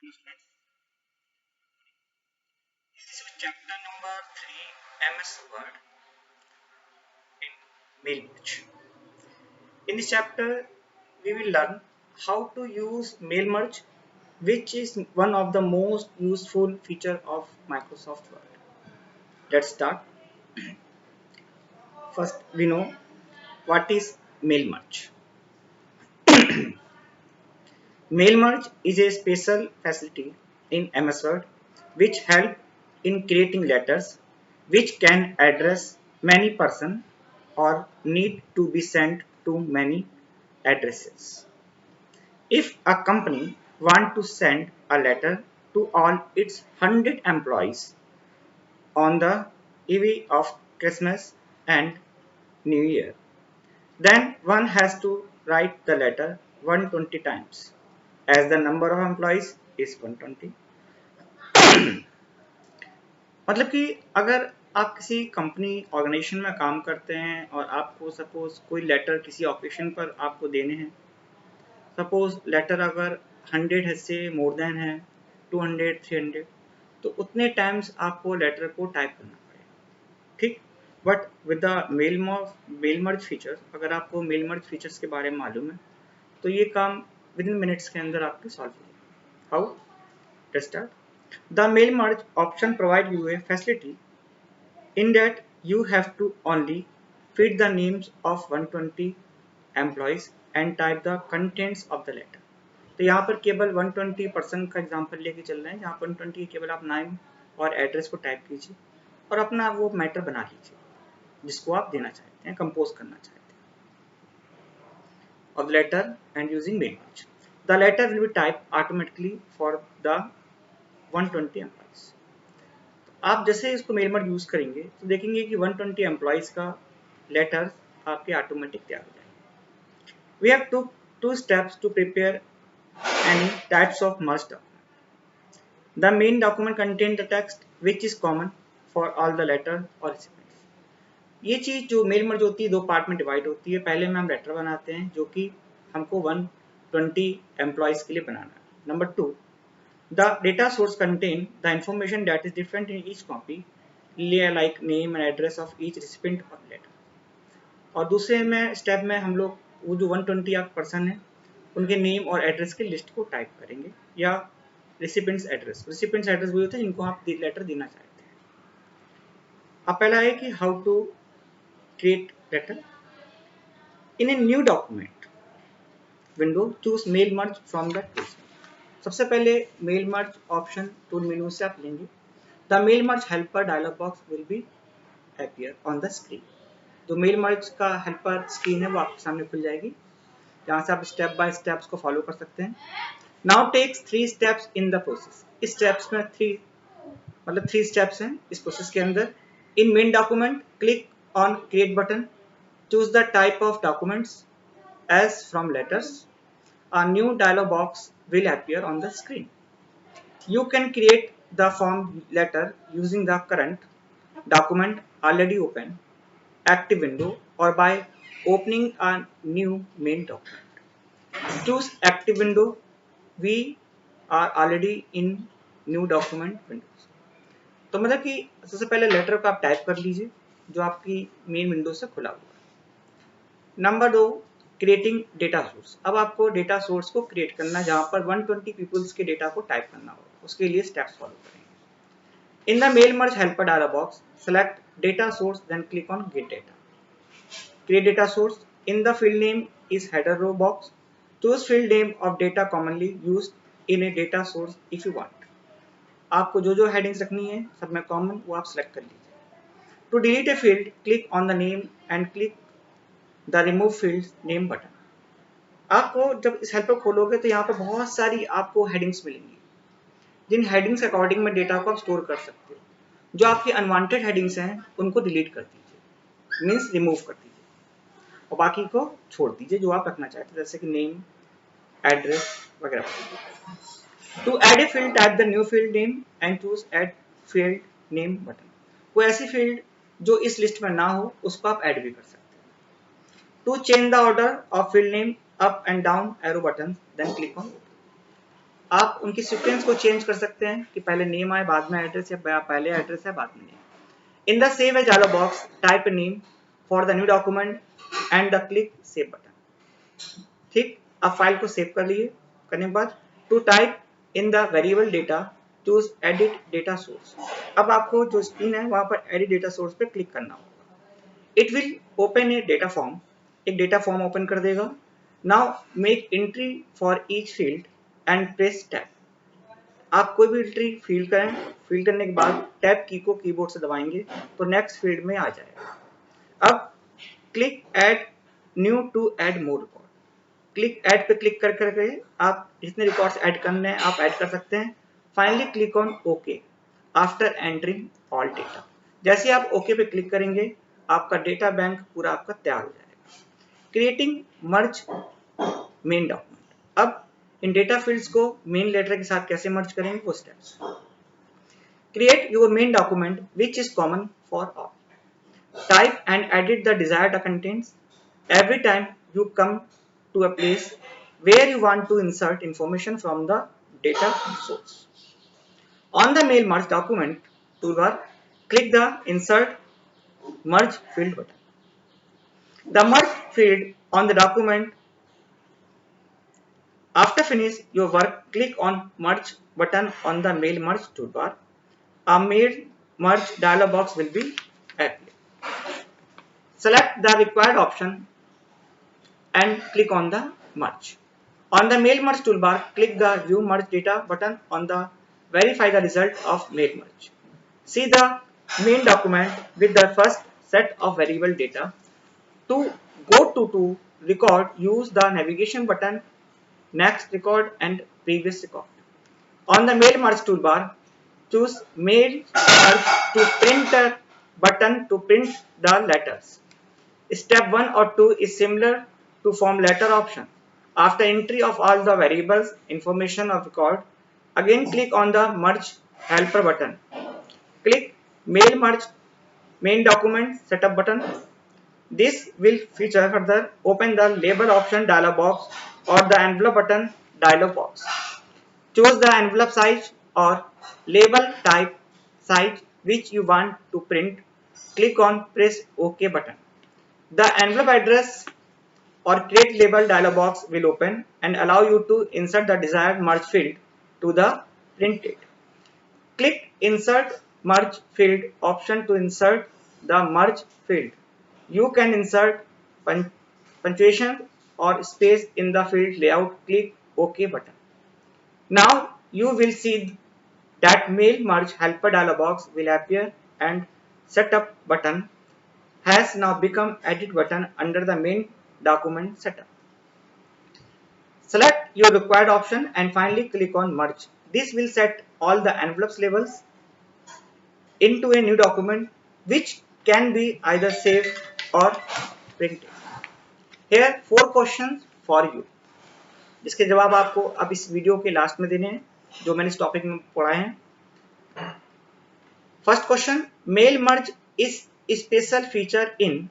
This is chapter number 3, MS Word in mail merge. In this chapter, we will learn how to use mail merge, which is one of the most useful feature of Microsoft Word. Let's start. First, we know what is mail merge. Mail merge is a special facility in MS Word which help in creating letters which can address many person or need to be sent to many addresses. If a company want to send a letter to all its 100 employees on the eve of Christmas and New Year, then one has to write the letter 120 times as the number of employees is 120. मतलब कि अगर आप किसी company organisation में काम करते हैं और आपको सपोज कोई लेटर किसी ऑकेशन पर आपको देने हैं, सपोज लेटर अगर 100 से मोर देन है 200 300, तो उतने टाइम्स आपको लेटर को टाइप करना पड़ेगा, ठीक। But with the mail merge feature, अगर आपको मेल मर्ज फीचर्स के बारे में मालूम है तो ये काम विद इन मिनट्स के अंदर आपके सॉल्व हो जाएगा। How? Let's start. The mail merge option provides you a facility in that you have to only feed the names of 120 employees and type the contents of the letter। तो यहाँ पर केवल 120 person का example लेके चल रहे हैं, जहाँ पर 120 केवल आप नाम और एड्रेस को टाइप कीजिए और अपना वो मैटर बना लीजिए जिसको आप देना चाहते हैं, कंपोज करना चाहते हैं of the letter and using mail merge. The letter will be typed automatically for the 120 employees। आप जैसे इसको मेल मर्ज यूज करेंगे तो देखेंगे कि 120 एम्प्लॉइज का लेटर आपके ऑटोमेटिक तैयार हो जाएंगे। We have two steps to prepare any types of merge document. The main document contain the text which is common for all the letter और रिसिपिएंट्स। ये चीज जो मेल मर्ज होती है दो पार्ट में डिवाइड होती है। पहले में हम लेटर बनाते हैं जो कि हमको 120 एम्प्लॉइज के लिए बनाना है। Number 2, the data source contain the information that is different in each copy, like name and address of each recipient or letter। और दूसरे में स्टेप में हम लोग वो जो 120 पर्सन है उनके नेम और एड्रेस की लिस्ट को टाइप करेंगे, या रिसिपिएंट्स एड्रेस वो होते हैं जिनको आप लेटर देना चाहते हैं। अब पहला है कि how to create letter in a new document window. Choose mail merge from the tools. सबसे पहले mail merge option tool menu से आप लेंगे। The mail merge helper dialog box will be appear on the screen. जो mail merge का helper screen है वो आपके सामने खुल जाएगी, जहां से आप स्टेप बाय स्टेप्स को फॉलो कर सकते हैं। Now takes 3 steps in the process. इस स्टेप्स में 3 स्टेप्स हैं इस प्रोसेस के अंदर। In main document click on create button, choose the type of documents as from letters. A new dialog box will appear on the screen. You can create the form letter using the current document already open, active window, or by opening a new main document. Choose active window. We are already in new document windows। तो मतलब कि सबसे पहले letter को आप type कर लीजिए जो आपकी मेन विंडो से खुला हुआ है। Number 2, creating data source. अब आपको डेटा सोर्स को क्रिएट करना, जहां पर 120 पीपल्स के डेटा को टाइप करना होगा। उसके लिए स्टेप्स फॉलो करेंगे। In the mail merge helper dialog box select data source, then click on get data. Create data source. In the field name is header row box. Choose field name of data commonly used in a data source if you want. आपको जो जो headings रखनी है सब में common वो आप select कर लीजिए। To delete a field click on the name and click the remove field name button. आपको जब इस हेल्पर खोलोगे तो यहाँ पर बहुत सारी आपको हेडिंग्स मिलेंगी, जिन हेडिंग्स अकॉर्डिंग में डेटा को आप स्टोर कर सकते हो। जो आपकी अनवांटेड हेडिंग्स हैं उनको डिलीट कर दीजिए, मीन्स रिमूव कर दीजिए, और बाकी को छोड़ दीजिए जो आप रखना चाहते हैं, जैसे कि नेम, एड्रेस वगैरह। To add a field type the new field name and choose add field name button. कोई ऐसी फील्ड जो इस लिस्ट में ना हो उसको आप ऐड भी कर सकते हैं। To change the order of field name, up and down arrow buttons, then click on OK। आप उनकी सीक्वेंस को चेंज कर सकते हैं कि पहले नेम आए बाद में एड्रेस, या पहले एड्रेस है बाद में name. In the save as dialog box, type a name for the new document and the click save button। ठीक, अब फाइल को सेव कर लिए, करने के बाद to type in the variable data choose edit data source. अब आपको जो स्क्रीन है वहां पर एडिट डेटा सोर्स पे क्लिक करना होगा। It will open a data form, एक डेटा फॉर्म ओपन कर देगा। Now make entry for each field and press tab. आप कोई भी एंट्री फिल करें, फिल करने के बाद टैब की को कीबोर्ड से दबाएंगे तो नेक्स्ट फील्ड में आ जाएगा। अब click add new to add more record, click add पे क्लिक कर करके आप जितने रिकॉर्ड्स ऐड करने हैं आप ऐड कर सकते हैं। Finally click on okay after entering all data. जैसे आप ओके पे क्लिक करेंगे आपका डेटा बैंक पूरा आपका तैयार हो जाएगा। क्रिएटिंग मर्ज मेन डॉक्यूमेंट। अब इन डेटा फील्ड्स को मेन लेटर के साथ कैसे मर्ज करेंगे वो steps. Create your main document which is common for all. Type and edit the desired contents every time you come to a place where you want to insert information from the data source. On the mail merge document toolbar, click the insert merge field button. The merge field on the document. After finish your work, click on merge button on the mail merge toolbar. A mail merge dialog box will be appear. Select the required option and click on the merge. On the mail merge toolbar, click the view merge data button on the verify the result of mail merge. See the main document with the first set of variable data. To go to record, use the navigation button, next record and previous record. On the mail merge toolbar, choose mail merge to printer button to print the letters. Step 1 or 2 is similar to form letter option. After entry of all the variables information of record, again click on the merge helper button. Click mail merge main document setup button. This will feature further. Open the label option dialog box or the envelope button dialog box. Choose the envelope size or label type size which you want to print. Click on press OK button. The envelope address or create label dialog box will open and allow you to insert the desired merge field to the printed. Click insert merge field option to insert the merge field. You can insert punctuation or space in the field layout. Click OK button. Now you will see that mail merge helper dialog box will appear and setup button has now become edit button under the main document setup. Select your required option and finally click on merge. This will set all the envelopes labels into a new document which can be either saved or printed. Here 4 questions for you, जिसके जवाब आपको अब इस video के last में देने हैं जो मैंने इस टॉपिक में पढ़ाए हैं। First question, mail merge is special feature in,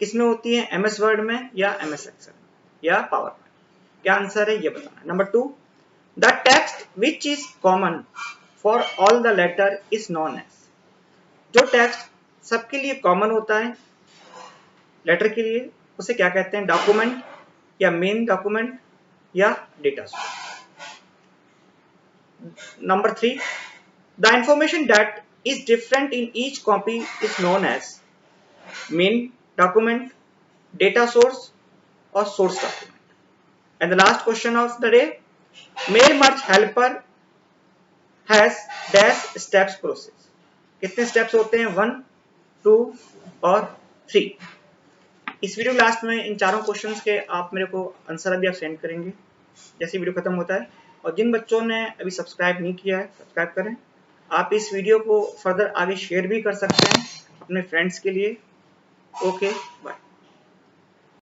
इसमें होती है MS वर्ड में या MS एक्सेल या पावर में, क्या आंसर है ये बताना। Number 2, the text which is common for all the letter is known as, जो टेक्स्ट सबके लिए कॉमन होता है लेटर के लिए उसे क्या कहते हैं, डॉक्यूमेंट या मेन डॉक्यूमेंट या data source. Number 3, the information that is different in each copy is known as main document, data source or source document. And the last question of the day, mail merge helper has dash steps process. कितने steps होते हैं, 1, 2 और 3। इस video last में इन चारों questions के आप मेरे को आंसर अभी आप सेंड करेंगे जैसे वीडियो खत्म होता है। और जिन बच्चों ने अभी सब्सक्राइब नहीं किया है सब्सक्राइब करें। आप इस वीडियो को फर्दर आगे शेयर भी कर सकते हैं अपने फ्रेंड्स के लिए। Okay bye.